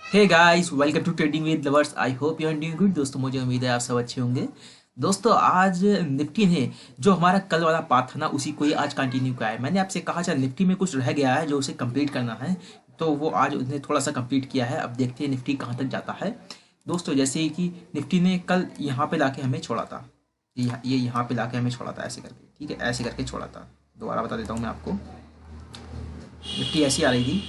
Hey guys, welcome to trading with lovers. I hope you are doing good. दोस्तों, मुझे उम्मीद है आप सब अच्छे होंगे। दोस्तों, आज निफ्टी ने जो हमारा कल वाला पाथ था ना, उसी को ही आज कंटिन्यू किया है। मैंने आपसे कहा था निफ्टी में कुछ रह गया है जो उसे कंप्लीट करना है, तो वो आज उसने थोड़ा सा कंप्लीट किया है। अब देखते हैं निफ्टी कहाँ तक जाता है। दोस्तों, जैसे कि निफ्टी ने कल यहाँ पे लाके हमें छोड़ा था, ये यहाँ पे लाके हमें छोड़ा था ऐसे करके, ठीक है, ऐसे करके छोड़ा था। दोबारा बता देता हूँ मैं आपको। निफ्टी ऐसी आ रही थी,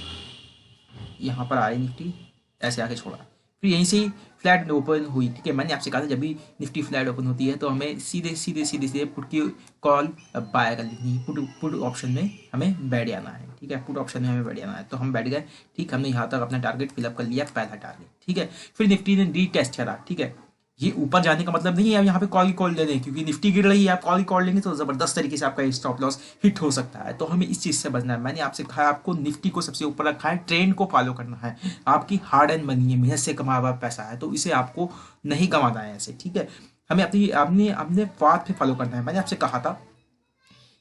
यहाँ पर आ रही निफ्टी, ऐसे आके छोड़ा, फिर यहीं से ही फ्लैट ओपन हुई। ठीक है, मैंने आपसे कहा था जब भी निफ्टी फ्लैट ओपन होती है तो हमें सीधे सीधे सीधे सीधे पुट की कॉल बाय कर लेनी है। पुट पुट ऑप्शन में हमें बैठ जाना है। ठीक है, पुट ऑप्शन में हमें बैठ जाना है, तो हम बैठ गए। ठीक, हमने यहाँ तक अपना टारगेट फिलअप कर लिया, पहला टारगेट। ठीक है, फिर निफ्टी ने री टेस्ट करा। ठीक है, ये ऊपर जाने का मतलब नहीं है आप यहाँ पे कॉल ही कॉल ले लें, क्योंकि निफ्टी गिर रही है, आप कॉल ही कॉल लेंगे तो जबरदस्त तरीके से आपका स्टॉप लॉस हिट हो सकता है। तो हमें इस चीज़ से बचना है। मैंने आपसे कहा आपको निफ्टी को सबसे ऊपर रखा है, ट्रेंड को फॉलो करना है। आपकी हार्ड एंड मनी है, मेहनत से कमाया हुआ पैसा है, तो इसे आपको नहीं गंवाना है ऐसे। ठीक है, हमें अपनी अपने अपने पाथ पे फॉलो करना है। मैंने आपसे कहा था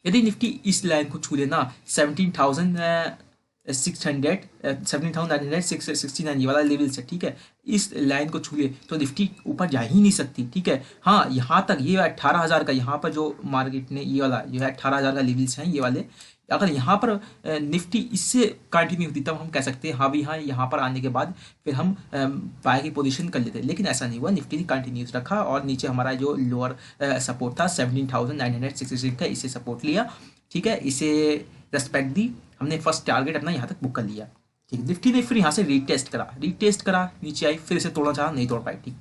यदि निफ्टी इस लाइन को छू लेना 17,600 17,969 ये वाला लेवल से, ठीक है, इस लाइन को छू ले तो निफ्टी ऊपर जा ही नहीं सकती। ठीक है, हाँ, यहाँ तक ये 18,000 का, यहाँ पर जो मार्केट ने ये वाला जो है 18,000 का लेवल्स हैं ये वाले, अगर यहाँ पर निफ्टी इससे कंटिन्यू होती तब हम कह सकते हैं हाँ भी हाँ, यहाँ पर आने के बाद फिर हम बाय की पोजीशन कर लेते। लेकिन ऐसा नहीं हुआ, निफ्टी ने कंटिन्यूस रखा और नीचे हमारा जो लोअर सपोर्ट था 17,966 का, इसे सपोर्ट लिया। ठीक है, इसे रेस्पेक्ट दी, हमने फर्स्ट टारगेट अपना यहाँ तक बुक कर लिया। ठीक, निफ्टी ने फिर यहाँ से रीटेस्ट करा, नीचे आई, फिर इसे तोड़ना चाहा, नहीं तोड़ पाई। ठीक,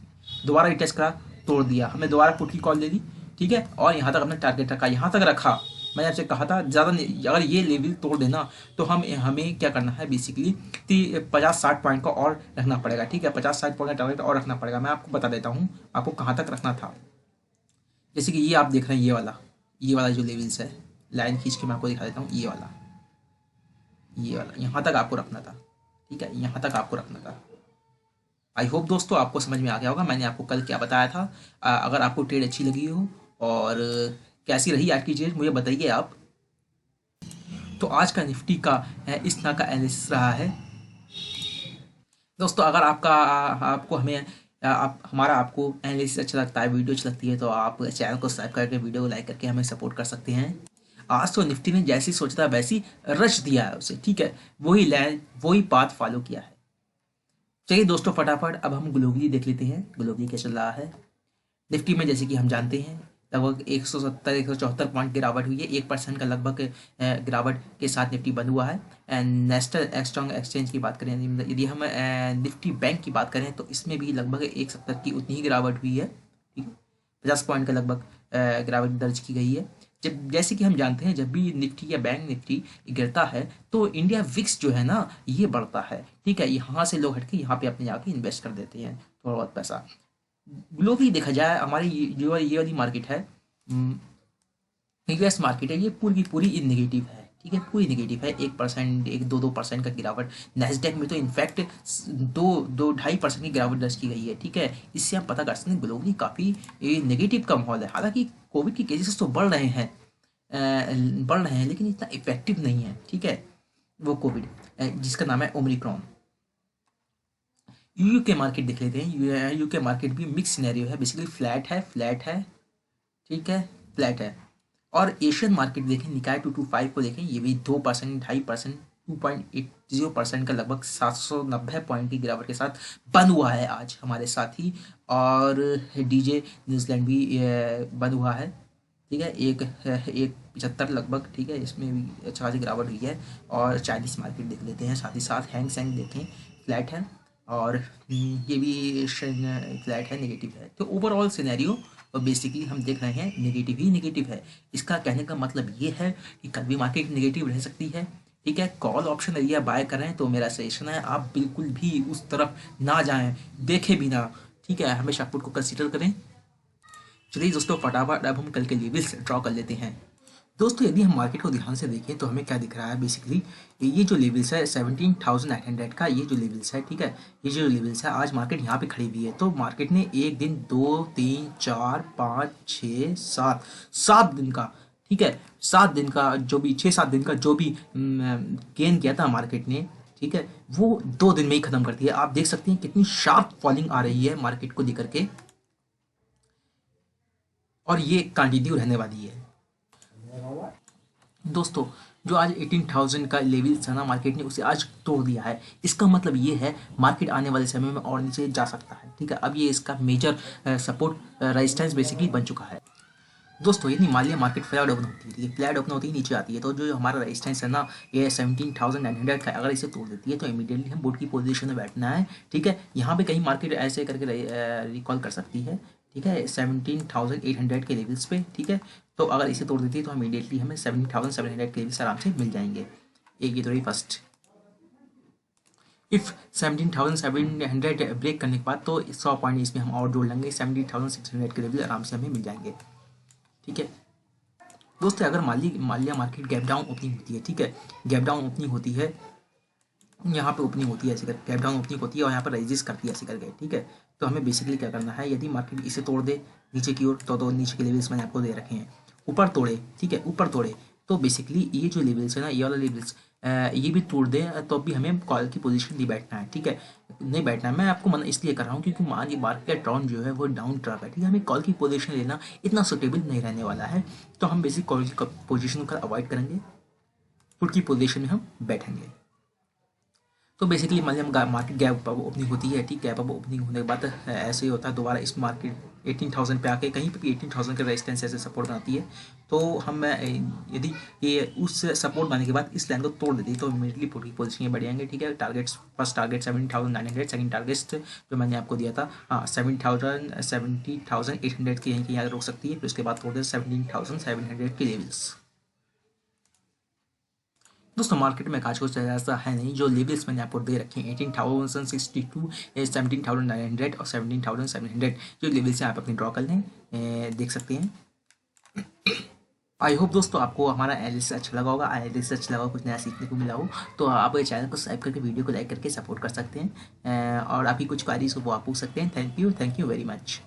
दोबारा रीटेस्ट करा, तोड़ दिया, हमने दोबारा पुट की कॉल ले ली। ठीक है, और यहाँ तक अपना टारगेट रखा, यहाँ तक रखा। मैंने आपसे कहा था ज़्यादा अगर ये लेवल तोड़ देना तो हम हमें क्या करना है बेसिकली 50-60 पॉइंट का और रखना पड़ेगा। ठीक है, 50-60 पॉइंट का टारगेट और रखना पड़ेगा। मैं आपको बता देता हूँ आपको कहाँ तक रखना था। जैसे कि ये आप देख रहे हैं, ये वाला जो लेवल्स है, लाइन खींच के मैं आपको दिखा देता हूँ। ये वाला यहाँ तक आपको रखना था। ठीक है, यहाँ तक आपको रखना था। आई होप दोस्तों आपको समझ में आ गया होगा मैंने आपको कल क्या बताया था। अगर आपको ट्रेड अच्छी लगी हो और कैसी रही आज की ट्रेड मुझे बताइए आप। तो आज का निफ्टी का इस तरह का एनालिसिस रहा है। दोस्तों, अगर आपको हमें आप हमारा आपको एनालिसिस अच्छा लगता है, वीडियो अच्छी लगती है, तो आप चैनल को सब्सक्राइब करके वीडियो को लाइक करके हमें सपोर्ट कर सकते हैं। आज तो निफ्टी ने जैसी सोचा था वैसी रच दिया है उसे। ठीक है, वही लाइन वही पाथ फॉलो किया है। चलिए दोस्तों, फटाफट अब हम ग्लोबली देख लेते हैं, ग्लोबली क्या चल रहा है निफ्टी में। जैसे कि हम जानते हैं लगभग 170-174 पॉइंट गिरावट हुई है, 1% का लगभग गिरावट के साथ निफ्टी बंद हुआ है। एंड नेशनल स्टॉक एक्सचेंज की बात करें, यदि हम निफ्टी बैंक की बात करें तो इसमें भी लगभग 170 की उतनी ही गिरावट हुई है। ठीक है, 50 पॉइंट का लगभग गिरावट दर्ज की गई है। जब जैसे कि हम जानते हैं जब भी निफ्टी या बैंक निफ्टी गिरता है तो इंडिया विक्स जो है ना ये बढ़ता है। ठीक है, यहाँ से लोग हटके यहाँ पे अपने जाके इन्वेस्ट कर देते हैं थोड़ा बहुत पैसा। ग्लोबली देखा जाए हमारी जो ये वाली मार्केट है, यूएस मार्केट है, ये पूरी की पूरी नेगेटिव है। ठीक है, पूरी नेगेटिव है। 1%, 1-2% का गिरावट। नेस्डेक में तो इनफैक्ट 2-2.5% की गिरावट दर्ज की गई है। ठीक है, इससे हम पता कर सकते हैं ग्लोबली काफ़ी नेगेटिव का माहौल है। हालांकि कोविड के केसेस तो बढ़ रहे हैं लेकिन इतना इफेक्टिव नहीं है। ठीक है, वो कोविड जिसका नाम है ओमिक्रॉन। यूके मार्केट देख लेते हैं। यूके मार्केट भी मिक्स सिनेरियो है, बेसिकली फ्लैट है। ठीक है, फ्लैट है। और एशियन मार्केट देखें, निकाय 225 को देखें, ये भी 2%, 2.5%, 2.80% का लगभग 790 पॉइंट की गिरावट के साथ बंद हुआ है आज हमारे साथ ही। और डीजे न्यूजीलैंड भी बंद हुआ है। ठीक है, एक 1.75 लगभग। ठीक है, इसमें भी अच्छा खासी गिरावट हुई है। और चाइनीज मार्केट देख लेते हैं साथ ही साथ। हैंग सेंग देखें, फ्लैट है। और ये भी फ्लैट है, नेगेटिव है। तो ओवरऑल सिनेरियो बेसिकली हम देख रहे हैं नेगेटिव ही नेगेटिव है। इसका कहने का मतलब ये है कि कल भी मार्केट नेगेटिव रह सकती है। ठीक है, कॉल ऑप्शन एरिया बाय कर रहे हैं तो मेरा सजेशन है आप बिल्कुल भी उस तरफ ना जाएं, देखे बिना। ठीक है, हमेशा पुट को कंसीडर करें। चलिए दोस्तों, फटाफट अब हम कल के लेवल्स ड्रॉ कर लेते हैं। दोस्तों, यदि हम मार्केट को ध्यान से देखें तो हमें क्या दिख रहा है बेसिकली, ये जो लेवल्स है 17,900 का, ये जो लेवल्स है, ठीक है, ये जो लेवल्स है आज मार्केट यहाँ पे खड़ी हुई है। तो मार्केट ने एक दिन 2, 3, 4, 5, 6, 7 दिन का, ठीक है, 7 दिन का जो भी 6-7 दिन का जो भी गेन किया था मार्केट ने, ठीक है, वो 2 दिन में ही खत्म करती है। आप देख सकते हैं कितनी शार्प फॉलिंग आ रही है मार्केट को लेकर के, और ये कंटिन्यू रहने वाली है दोस्तों। जो आज 18,000 का लेवल था ना मार्केट ने उसे आज तोड़ दिया है। इसका मतलब ये है मार्केट आने वाले समय में और नीचे जा सकता है, ठीक है। अब ये इसका मेजर सपोर्ट रेजिस्टेंस बेसिकली बन चुका है दोस्तों। यदि मान लिया मार्केट फ्लैट ओपन होती है, ठीक है, फ्लैट ओपन होती है नीचे आती है, तो जो हमारा रेजिस्टेंस है ना ये 17,900 का, अगर इसे तोड़ देती है तो इमीडिएटली हम बोर्ड की पोजीशन में बैठना है, ठीक है। यहाँ पे कहीं मार्केट ऐसे करके रिकॉल कर सकती है, ठीक है, 17,800 के लेवल्स पे, ठीक है। तो अगर इसे तोड़ देती है तो इमीडिएटली हमें 17,700 के लेवल्स आराम से मिल जाएंगे। एक ये तो रही फर्स्ट। इफ़ 17,700 ब्रेक करने के बाद तो 100 पॉइंट इसमें हम और जोड़ लेंगे, 17,600 के लेवल आराम से हमें मिल जाएंगे, ठीक है दोस्तों। अगर मान लिया मार्केट गैप डाउन ओपनिंग होती है, ठीक है, गैप डाउन ओपनिंग होती है, यहाँ पे ओपनिंग होती है ऐसे करके, गैप डाउन ओपनिंग होती है और यहाँ पर रेजिस्ट करती है ऐसे करके, ठीक है। तो हमें बेसिकली क्या करना है, यदि मार्केट इसे तोड़ दे नीचे की ओर तो नीचे के लेवल्स मैंने आपको दे रखे हैं। ऊपर तोड़े, ठीक है, ऊपर तोड़े तो बेसिकली ये जो लेवल्स है ना, ये वाला लेवल्स ये भी तोड़ दे तो भी हमें कॉल की पोजीशन नहीं बैठना है, ठीक है, नहीं बैठना है। मैं आपको मना इसलिए कर रहा हूँ क्योंकि मान ली मार्केट ट्रेंड जो है वो डाउन ट्रैक है, ठीक है। हमें कॉल की पोजीशन लेना इतना सुटेबल नहीं रहने वाला है, तो हम बेसिक कॉल की पोजीशन को अवॉइड करेंगे, पुट की पोजीशन में हम बैठेंगे। तो बेसिकली मान लिया मार्केट गैप अप ओपनिंग होती है, ठीक, गैप अप ओपनिंग होने के बाद ऐसे ही होता है दोबारा इस मार्केट 18,000 पे आके कहीं पे भी 18,000 का रेजिस्टेंस ऐसे सपोर्ट बनाती है, तो हम यदि ये उस सपोर्ट बनाने के बाद इस लाइन को तोड़ देती है तो इमीडिएटली पूरी पोजीशन में बढ़ जाएंगे, ठीक है। Targets, first target 17,900, second target जो मैंने आपको दिया था 17,800 के यहीं रोक सकती है, फिर उसके बाद तोड़ दे 17,700 के लेवल्स। दोस्तों मार्केट में आज कुछ ऐसा है नहीं, जो लेवल्स मैंने आपको दे रखे हैं 18,062, 17,900 और 17,700 जो लेवल्स हैं आप अपनी ड्रॉ कर लें, देख सकते हैं। आई होप दोस्तों आपको हमारा एनालिसिस अच्छा लगा होगा, एनालिसिस अच्छा लगा, कुछ नया सीखने को मिला हो, तो आप ये चैनल को सब्सक्राइब करके वीडियो को लाइक करके सपोर्ट कर सकते हैं, और आपकी कुछ क्वेरीज हो वो आप पूछ सकते हैं। Thank you very much.